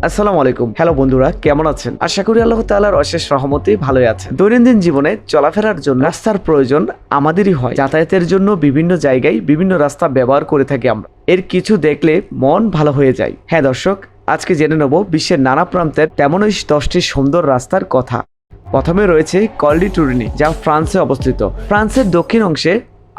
আসসালামু আলাইকুম। হ্যালো বন্ধুরা, কেমন আছেন? আশা করি আল্লাহ তাআলার অশেষ রহমতে ভালোই আছেন। দৈনন্দিন জীবনে চলাফেরার জন্য রাস্তার প্রয়োজন আমাদেরই হয়। যাতায়াতের জন্য বিভিন্ন জায়গায় বিভিন্ন রাস্তা ব্যবহার করে থাকি আমরা। এর কিছু দেখলে মন ভালো হয়ে যায়। হ্যাঁ দর্শক, আজকে জেনে নেব বিশ্বের নানা প্রান্তের তেমনই 10টি সুন্দর রাস্তার কথা। প্রথমে রয়েছে কল ডি টুরিনি, যা ফ্রান্সে অবস্থিত। ফ্রান্সের দক্ষিণ অংশে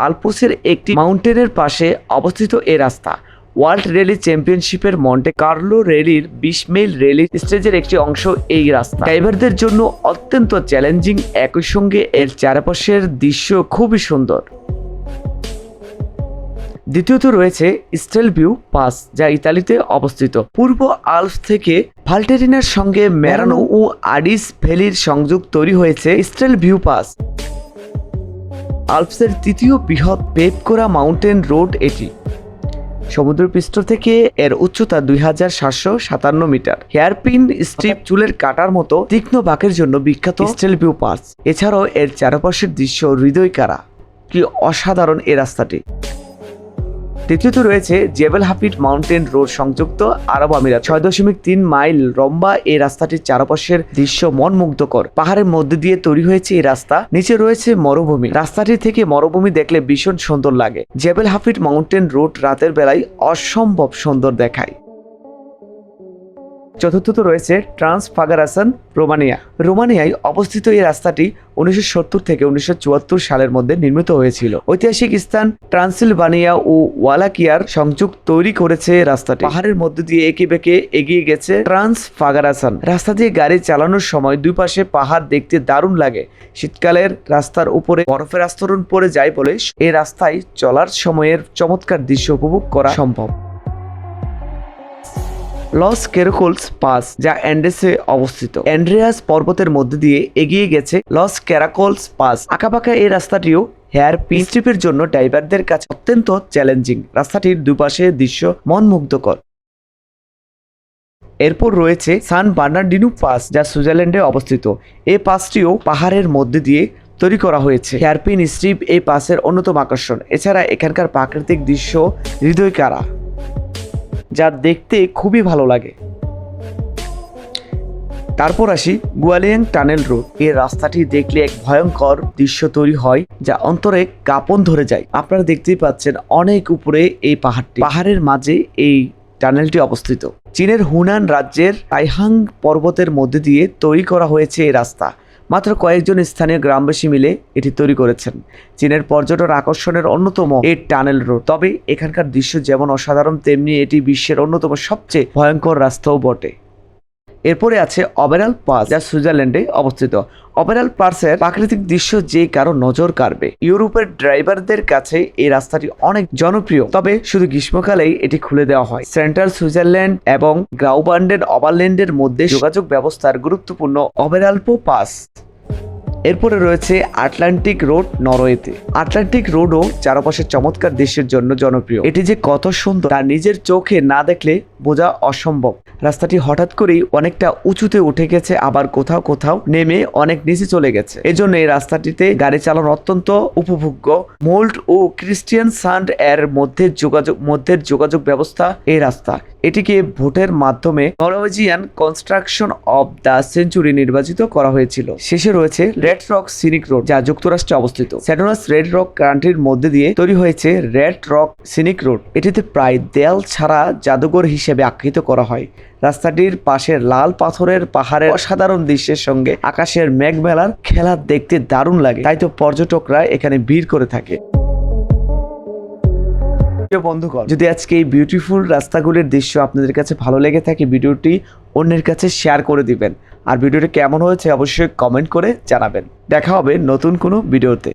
আলপসের একটি মাউন্টেনের পাশে অবস্থিত এই রাস্তা ওয়ার্ল্ড র্যালি চ্যাম্পিয়নশিপের মন্টে কার্লো র্যালির 20 মাইল র্যালি স্টেজের একটি অংশ। এই রাস্তা ড্রাইভারদের জন্য অত্যন্ত চ্যালেঞ্জিং, একই সঙ্গে এর চারপাশের দৃশ্য খুবই সুন্দর। দ্বিতীয়ত রয়েছে স্টেলভিউ পাস, যা ইতালিতে অবস্থিত। পূর্ব আল্পস থেকে ভালটেরিনার সঙ্গে মেরানো ও আডিস ভ্যালির সংযোগ তৈরি হয়েছে স্টেলভিউ পাস। আল্পসের তৃতীয় বৃহৎ পেভ করা মাউন্টেন রোড এটি। সমুদ্রপৃষ্ঠ থেকে এর উচ্চতা 2757 মিটার। হেয়ারপিন স্ট্রিপ চুলের কাটার মতো তীক্ষ্ণ বাঁকের জন্য বিখ্যাত স্টেলভিউ পাস। এছাড়াও এর চারপাশের দৃশ্য হৃদয়কাড়া। কি অসাধারণ এই রাস্তাটি। তৃতীয়ত রয়েছে জেবেল হাফিট মাউন্টেন রোড, সংযুক্ত আরব আমিরাত। 6.3 মাইল লম্বা এই রাস্তাটির চারপাশের দৃশ্য মনমুগ্ধকর। পাহাড়ের মধ্যে দিয়ে তৈরি হয়েছে এই রাস্তা। নিচে রয়েছে মরুভূমি। রাস্তাটি থেকে মরুভূমি দেখলে ভীষণ সুন্দর লাগে। জেবেল হাফিট মাউন্টেন রোড রাতের বেলায় অসম্ভব সুন্দর দেখায়। চতুর্থত রয়েছে ট্রান্সফাগারাসন, রোমানিয়ায় অবস্থিত। এই রাস্তাটি 1970 থেকে 1974 সালের মধ্যে নির্মিত হয়েছিল। ঐতিহাসিক স্থান ট্রান্সিলভানিয়া ও ওয়ালাকিয়ার সংযোগ তৈরি করেছে রাস্তাটি। পাহাড়ের মধ্যে দিয়ে এঁকে বেঁকে এগিয়ে গেছে ট্রান্সফাগারাসন। রাস্তা দিয়ে গাড়ি চালানোর সময় দুই পাশে পাহাড় দেখতে দারুণ লাগে। শীতকালের রাস্তার উপরে বরফের আস্তরণ পড়ে যায় বলে এই রাস্তায় চলার সময়ের চমৎকার দৃশ্য উপভোগ করা সম্ভব। লস ক্যারাকোলস পাস, যা অ্যান্ডেসে অবস্থিত। অ্যান্ড্রিয়াস পর্বতের মধ্যে দিয়ে এগিয়ে গেছে লস ক্যারাকোলস পাস। আঁকাবাঁকা এই রাস্তাটিও হেয়ার পিন স্ট্রিপের জন্য ড্রাইভারদের কাছে অত্যন্ত চ্যালেঞ্জিং। রাস্তাটির দুপাশে দৃশ্য মনমুগ্ধকর। এরপর রয়েছে সান বার্নার্ডিনো পাস, যা সুইজারল্যান্ডে অবস্থিত। এই পাসটিও পাহাড়ের মধ্যে দিয়ে তৈরি করা হয়েছে। হেয়ারপিন স্ট্রিপ এই পাসের অন্যতম আকর্ষণ। এছাড়া এখানকার প্রাকৃতিক দৃশ্য হৃদয়কাড়া, যা দেখতে খুবই ভালো লাগে। তারপর আসি গুয়ালিয়াং টানেল রোড। এই রাস্তাটি দেখলে এক ভয়ঙ্কর দৃশ্য তৈরি হয়, যা অন্তরে কাঁপন ধরে যায়। আপনারা দেখতেই পাচ্ছেন অনেক উপরে এই পাহাড়টি। পাহাড়ের মাঝে এই টানেলটি অবস্থিত। চীনের হুনান রাজ্যের টাইহাং পর্বতের মধ্যে দিয়ে তৈরি করা হয়েছে এই রাস্তা। মাত্র কয়েকজন স্থানীয় গ্রামবাসী মিলে এটি তৈরি করেছেন। চীনের পর্যটন আকর্ষণের অন্যতম এই টানেল রোড। তবে এখানকার দৃশ্য যেমন অসাধারণ, তেমনি এটি বিশ্বের অন্যতম সবচেয়ে ভয়ঙ্কর রাস্তাও বটে। এরপরে আছে ওবেরাল পাস, যা সুইজারল্যান্ডে অবস্থিত। ওবেরাল পাসের প্রাকৃতিক দৃশ্য যে কারো নজর কাড়বে। ইউরোপের ড্রাইভারদের কাছে এই রাস্তাটি অনেক জনপ্রিয়, তবে শুধু গ্রীষ্মকালেই এটি খুলে দেওয়া হয়। সেন্ট্রাল সুইজারল্যান্ড এবং গ্রাউবান্ডেন ওভারল্যান্ডের মধ্যে যোগাযোগ ব্যবস্থার গুরুত্বপূর্ণ ওবেরালপো পাস। এরপরে রয়েছে আটলান্টিক রোড, নরওয়েতে। আটলান্টিক রোডও চারপাশের চমৎকার দৃশ্যের জন্য জনপ্রিয়। এটি যে কত সুন্দর তা নিজের চোখে না দেখলে বোঝা অসম্ভব। রাস্তাটি হঠাৎ করেই অনেকটা উঁচুতে উঠে গেছে, আবার কোথাও কোথাও নেমে অনেক নিচে চলে গেছে। এজন্য এই রাস্তাটিতে গাড়ি চালানো অত্যন্ত উপভোগ্য। মোল্ড ও ক্রিস্টিয়ান সান্ড এর মধ্যে যোগাযোগ ব্যবস্থা এই রাস্তা। এটিকে ভোটের মাধ্যমে Norwegian construction of the century নির্বাচিত করা হয়েছিল। শেষে রয়েছে রেড রক সিনিক রোড, যা যুক্তরাষ্ট্রে অবস্থিত। সেডোনাস রেড রক কান্ট্রির মধ্যে দিয়ে তৈরি হয়েছে রেড রক সিনিক রোড। এটিতে প্রায় দেয়াল ছাড়া জাদুঘর হিসেবে আখ্যায়িত করা হয়। রাস্তাটির পাশের লাল পাথরের পাহাড়ের অসাধারণ দৃশ্যের সঙ্গে আকাশের মেঘমেলার খেলা দেখতে দারুণ লাগে, তাই তো পর্যটকরা এখানে ভিড় করে থাকে। বন্ধুগণ, যদি আজকে এই বিউটিফুল রাস্তাগুলির দৃশ্য আপনাদের কাছে ভালো লেগে থাকে, ভিডিওটি অন্যের কাছে শেয়ার করে দিবেন। আর ভিডিওটি কেমন হয়েছে অবশ্যই কমেন্ট করে জানাবেন। দেখা হবে নতুন কোনো ভিডিওতে।